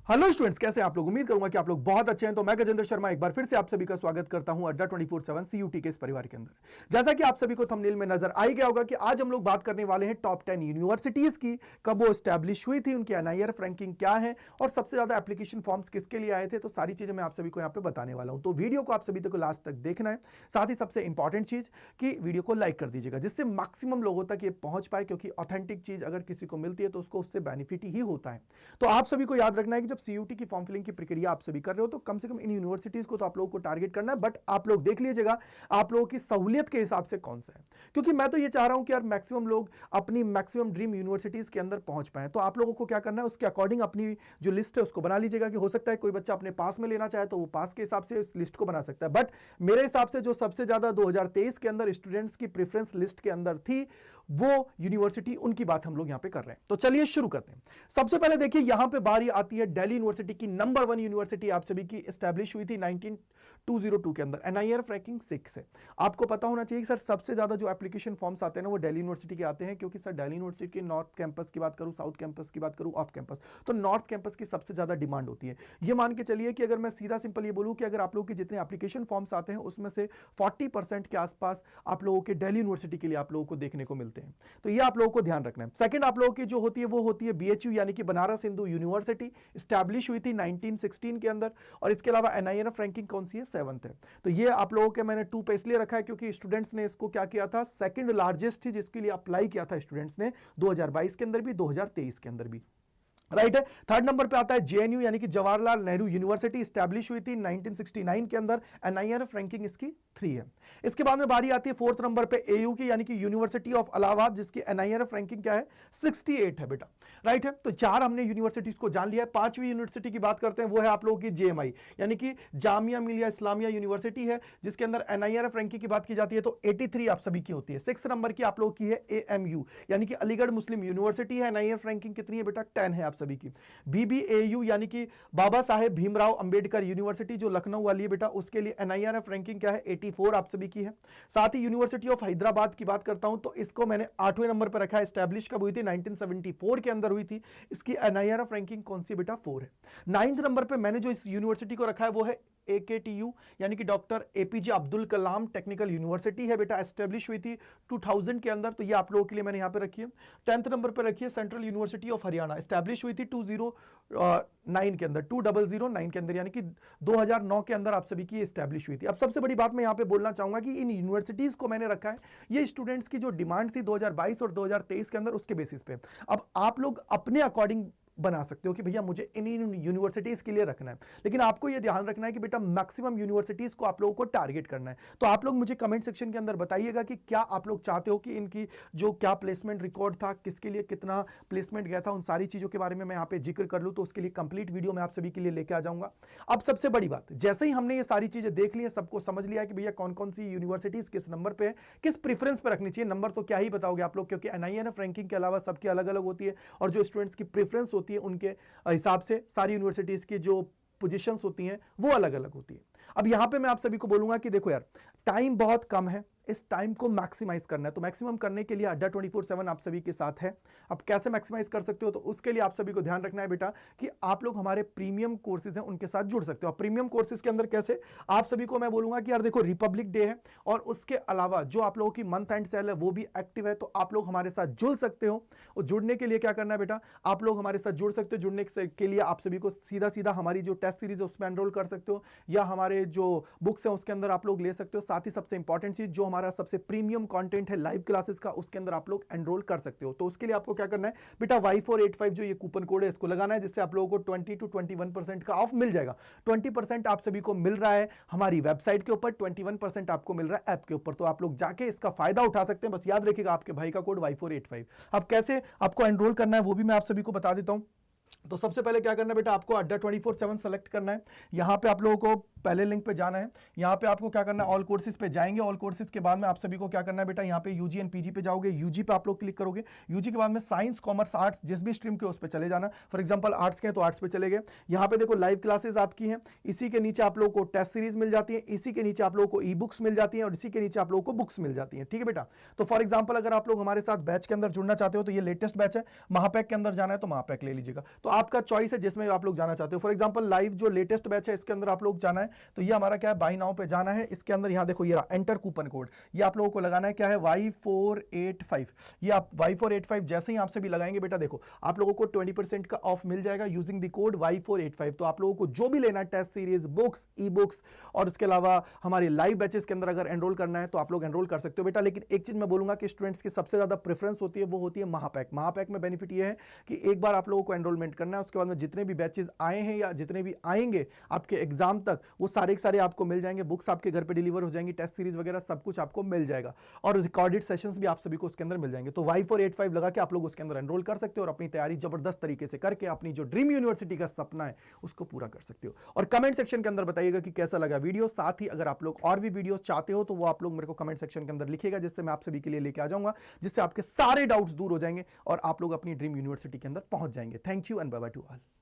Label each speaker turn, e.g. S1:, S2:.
S1: Hello students, कैसे हैं आप लोग। उम्मीद करूंगा कि आप लोग बहुत अच्छे हैं। तो मैं गजेंद्र शर्मा एक बार फिर से आप सभी का स्वागत करता हूं अड्डा 24/7 सीयूटी के इस परिवार के अंदर। जैसा कि आप सभी को थंबनेल में नजर आ ही गया होगा कि आज हम लोग बात करने वाले हैं टॉप 10 यूनिवर्सिटीज की, कब वो एस्टैब्लिश हुई थी, उनकी एनआईआरएफ रैंकिंग क्या है और सबसे ज्यादा एप्लीकेशन फॉर्म्स किसके लिए आए थे। तो सारी चीजें मैं आप सभी को यहाँ पे बताने वाला हूं। तो वीडियो को आप सभी तक लास्ट तक देखना है। साथ ही सबसे इंपॉर्टेंट चीज कि वीडियो को लाइक कर दीजिएगा, जिससे मैक्सिमम लोगों तक ये पहुंच पाए, क्योंकि ऑथेंटिक चीज अगर किसी को मिलती है तो उसको उससे बेनिफिट ही होता है। तो आप सभी को याद रखना है कि जब सीयूटी की फॉर्म की प्रक्रिया आप सभी कर रहे हो तो कम से कम इन यूनिवर्सिटीज को तो आप लोगों को टारगेट करना है। बट आप लोग देख लीजिएगा आप लोगों की सहूलियत के हिसाब से कौन सा है, क्योंकि मैं तो ये चाह रहा हूं कि यार मैक्सिमम लोग अपनी मैक्सिमम ड्रीम यूनिवर्सिटीज के अंदर पहुंच पाए। तो आप लोगों को क्या करना है, उसके अकॉर्डिंग अपनी जो लिस्ट है उसको बना लीजिएगा। कि हो सकता है कोई बच्चा अपने पास में लेना चाहे तो वो पास के हिसाब से उस लिस्ट को बना सकता है। बट मेरे हिसाब से जो सबसे ज्यादा 2023 के अंदर स्टूडेंट्स की प्रेफरेंस लिस्ट के अंदर थी वो यूनिवर्सिटी, उनकी बात हम लोग यहां पे कर रहे हैं। तो चलिए शुरू करते हैं। सबसे पहले देखिए यहां पे बारी आती है दिल्ली यूनिवर्सिटी की। नंबर 1 यूनिवर्सिटी आप सभी की एस्टैब्लिश हुई थी 1902 के अंदर, एनआईआरएफ रैंकिंग 6 से। आपको पता होना चाहिए सर सबसे ज्यादा जो एप्लीकेशन फॉर्म्स आते हैं ना वो दिल्ली यूनिवर्सिटी के आते हैं, क्योंकि सर दिल्ली यूनिवर्सिटी के नॉर्थ कैंपस की बात करूं, साउथ कैंपस की बात करूं, ऑफ कैंपस, तो नॉर्थ कैंपस की सबसे ज्यादा डिमांड होती है। ये मान के चलिए कि अगर मैं सीधा सिंपल ये बोलूं कि अगर आप लोगों के जितने एप्लीकेशन फॉर्म्स आते हैं उसमें से 40% के आसपास आप लोगों के दिल्ली यूनिवर्सिटी के लिए आप लोगों को देखने को मिलते हैं। तो ये आप लोगों को ध्यान रखना है। सेकंड आप लोगों की जो होती है वो होती है बीएचयू, यानी कि बनारस हिंदू यूनिवर्सिटी, एस्टैब्लिश हुई थी 1916 के अंदर। और इसके अलावा एनआईआरएफ रैंकिंग कौन सी है, 7th है। तो ये आप लोगों के मैंने 2 पे इसलिए रखा है क्योंकि स्टूडेंट्स ने इसको क्या किया था, सेकंड लार्जेस्ट थी जिसके लिए अप्लाई किया था स्टूडेंट्स ने 2022 के अंदर भी, 2023 के अंदर भी। राइट है। थर्ड नंबर पे आता है जेएनयू, यानी कि जवाहरलाल नेहरू यूनिवर्सिटी, एस्टैब्लिश हुई थी 1969 के अंदर, एनआईआरएफ रैंकिंग इसकी 3 है। इसके बाद में बारी आती है 4th नंबर पे एयू की, यानी कि यूनिवर्सिटी ऑफ इलाहाबाद, जिसकी एनआईआरएफ रैंकिंग क्या है, 68 है बेटा। राइट है। तो 4 हमने यूनिवर्सिटीज को जान लिया है। 5वीं यूनिवर्सिटी की बात करते हैं, वो है आप लोगों की जेएमआई, यानी कि जामिया मिलिया इस्लामिया यूनिवर्सिटी है, जिसके अंदर एनआईआरएफ रैंकिंग की बात की जाती है तो 83 आप सभी की होती है। 6th नंबर की आप लोगों की है एएमयू, यानी कि अलीगढ़ मुस्लिम यूनिवर्सिटी है, एनआईआरएफ रैंकिंग कितनी है बेटा, 10 है आप सभी की। बीबीएयू यानी कि बाबा साहेब भीमराव अंबेडकर यूनिवर्सिटी जो लखनऊ वाली है बेटा, उसके लिए एनआईआरएफ रैंकिंग क्या है, 84 आप सभी की है। साथ ही यूनिवर्सिटी ऑफ हैदराबाद की बात करता हूं तो इसको मैंने 8वें नंबर पर रखा है। एस्टैब्लिश कब हुई थी, 1974 के अंदर हुई थी। इसकी एनआईआरएफ रैंकिंग कौन सी बेटा, 4 है। 9th नंबर पर मैंने जो इस यूनिवर्सिटी को रखा है वो है AKTU, यानी कि doctor APJ Abdul Kalam technical university है बेटा, एस्टैब्लिश हुई थी 2000 के अंदर। तो ये आप लोगों के लिए मैंने यहां पे रखी है। 10th नंबर पर रखी है central university of Haryana, establish हुई थी 2009 के अंदर, 2009 के अंदर, यानी कि 2009 के अंदर आप सभी की एस्टैब्लिश हुई थी। अब सबसे बड़ी बात मैं यहां पे बोलना चाहूंगा कि इन यूनिवर्सिटीज को मैंने रखा है ये स्टूडेंट्स की जो डिमांड थी 2022 और 2023 के अंदर, उसके बेसिस पे। अब आप लोग अपने अकॉर्डिंग बना सकते हो कि भैया मुझे इन यूनिवर्सिटीज के लिए रखना है, लेकिन आपको यह ध्यान रखना है कि बेटा मैक्सिमम यूनिवर्सिटीज को आप लोगों को टारगेट करना है। तो आप लोग मुझे कमेंट सेक्शन के अंदर बताइएगा कि क्या आप लोग चाहते हो कि इनकी जो क्या प्लेसमेंट रिकॉर्ड था, किसके लिए कितना प्लेसमेंट गया था, उन सारी चीजों के बारे में मैं यहाँ पे जिक्र कर लूँ तो उसके लिए कंप्लीट वीडियो मैं आप सभी के लिए लेके आ जाऊंगा। अब सबसे बड़ी बात, जैसे ही हमने ये सारी चीजें देख ली है, सबको समझ लिया है कि भैया कौन कौन सी यूनिवर्सिटीज किस नंबर पे है, किस प्रेफरेंस पे रखनी चाहिए। नंबर तो क्या ही बताओगे आप लोग, क्योंकि एनआईआरएफ रैंकिंग के अलावा सबकी अलग अलग होती है और जो स्टूडेंट्स की प्रेफरेंस होती है उनके हिसाब से सारी यूनिवर्सिटीज की जो पोजीशंस होती हैं वो अलग अलग होती है। अब यहां पे मैं आप सभी को बोलूंगा कि देखो यार, टाइम बहुत कम है, इस टाइम को मैक्सिमाइज करना है। तो मैक्सिमम करने के लिए अड्डा 24/7 आप सभी के साथ है। अब कैसे मैक्सिमाइज कर सकते हो, तो उसके लिए आप सभी को ध्यान रखना है बेटा कि आप लोग हमारे प्रीमियम कोर्सेज हैं उनके साथ जुड़ सकते हो। प्रीमियम कोर्सेज के अंदर कैसे, आप सभी को मैं बोलूंगा कि यार देखो रिपब्लिक डे है और उसके अलावा जो आप लोगों की मंथ एंड सेल है वो भी एक्टिव है, तो आप लोग हमारे साथ जुड़ सकते हो। और जुड़ने के लिए क्या करना है बेटा, आप लोग हमारे साथ जुड़ सकते हो। जुड़ने के लिए आप सभी को सीधा सीधा हमारी जो टेस्ट सीरीज है उसमें एनरोल कर सकते हो, या हमारे जो बुक्स हैं उसके अंदर आप लोग ले सकते हो। साथ ही सबसे इंपॉर्टेंट चीज, जो हमारा सबसे प्रीमियम कंटेंट है लाइव क्लासेस का, उसके अंदर आप लोग एनरोल कर सकते हो। तो उसके लिए आपको क्या करना है बेटा, Y485 जो ये कूपन कोड है इसको लगाना है, जिससे आप लोगों को 20 to 21% का ऑफ मिल जाएगा। 20% आप सभी को मिल रहा है हमारी वेबसाइट के ऊपर, 21% आपको मिल रहा है ऐप के ऊपर। तो आप लोग जाके इसका फायदा उठा सकते हैं। बस याद रखिएगा आपके भाई का कोड Y485। अब कैसे आपको एनरोल करना है वो भी मैं आप सभी को बता देता हूं। तो सबसे पहले क्या करना है बेटा, आपको अड्डा 24/7 सेलेक्ट करना है। यहां पे आप लोगों को पहले लिंक पे जाना है, यहाँ पे आपको क्या करना है, ऑल कोर्सेज पे जाएंगे। ऑल कोर्सेज के बाद में आप सभी को क्या करना है बेटा, यहाँ पे यूजी एंड पीजी पे जाओगे। यूजी पे आप लोग क्लिक करोगे, यूजी के बाद में साइंस कॉमर्स आर्ट्स जिस भी स्ट्रीम के उस पे चले जाना। फॉर एग्जांपल आर्ट्स के हैं तो आर्ट्स पे चले गए। यहाँ पे देखो लाइव क्लासेस आपकी हैं, इसी के नीचे आप लोगों को टेस्ट सीरीज मिल जाती है, इसी के नीचे आप लोगों को ई बुक्स मिल जाती हैं और इसी के नीचे आप लोगों को बुक्स मिल जाती हैं। ठीक है बेटा, तो फॉर एग्जाम्पल अगर आप लोग हमारे साथ बैच के अंदर जुड़ना चाहते हो तो ये लेटेस्ट बैच है, महापैक के अंदर जाना है तो महापैक ले लीजिएगा। तो आपका चॉइस है जिसमें आप लोग जाना चाहते हो। फॉर एग्जाम्पल लाइव जो लेटेस्ट बैच है इसके अंदर आप लोग जाना है तो ये हमारा क्या है, बाई नाउ पे जाना है। इसके अंदर यहाँ देखो ये रहा एंटर कूपन कोड, ये आप लोगों को लगाना है, क्या है Y485। ये आप Y485 जैसे ही आपसे भी लगाएंगे बेटा, देखो आप लोगों को 20% का ऑफ मिल जाएगा यूजिंग द कोड Y485। तो आप लोगों को जो भी लेना है, test series, books, e books और उसके अलावा हमारे लाइव बैचेस के अंदर अगर एनरोल करना है तो आप लोग एनरोल कर सकते हो बेटा। लेकिन एक चीज मैं बोलूंगा कि स्टूडेंट्स की सबसे ज्यादा प्रेफरेंस होती है वो होती है महापैक। महापैक में बेनिफिट ये है कि एक बार आप लोगों को एनरोलमेंट करना है, उसके बाद में जितने भी बैचेस आए हैं या जितने भी आएंगे आपके एग्जाम तक वो सारे के सारे आपको मिल जाएंगे, बुक्स आपके घर पे डिलीवर हो जाएंगी, टेस्ट सीरीज वगैरह सब कुछ आपको मिल जाएगा और रिकॉर्डेड सेशंस भी आप सभी को उसके अंदर मिल जाएंगे। तो Y485 लगा के आप लोग उसके अंदर एनरोल कर सकते हो और अपनी तैयारी जबरदस्त तरीके से करके अपनी जो ड्रीम यूनिवर्सिटी का सपना है उसको पूरा कर सकते हो। और कमेंट सेक्शन के अंदर बताइएगा कि कैसा लगा वीडियो। साथ ही अगर आप लोग और भी वीडियो चाहते हो तो वो आप लोग मेरे को कमेंट सेक्शन के अंदर लिखिएगा, जिससे मैं आप सभी के लिए लेके आ जाऊंगा, जिससे आपके सारे डाउट्स दूर हो जाएंगे और आप लोग अपनी ड्रीम यूनिवर्सिटी के अंदर पहुंच जाएंगे। Thank you and bye bye to all.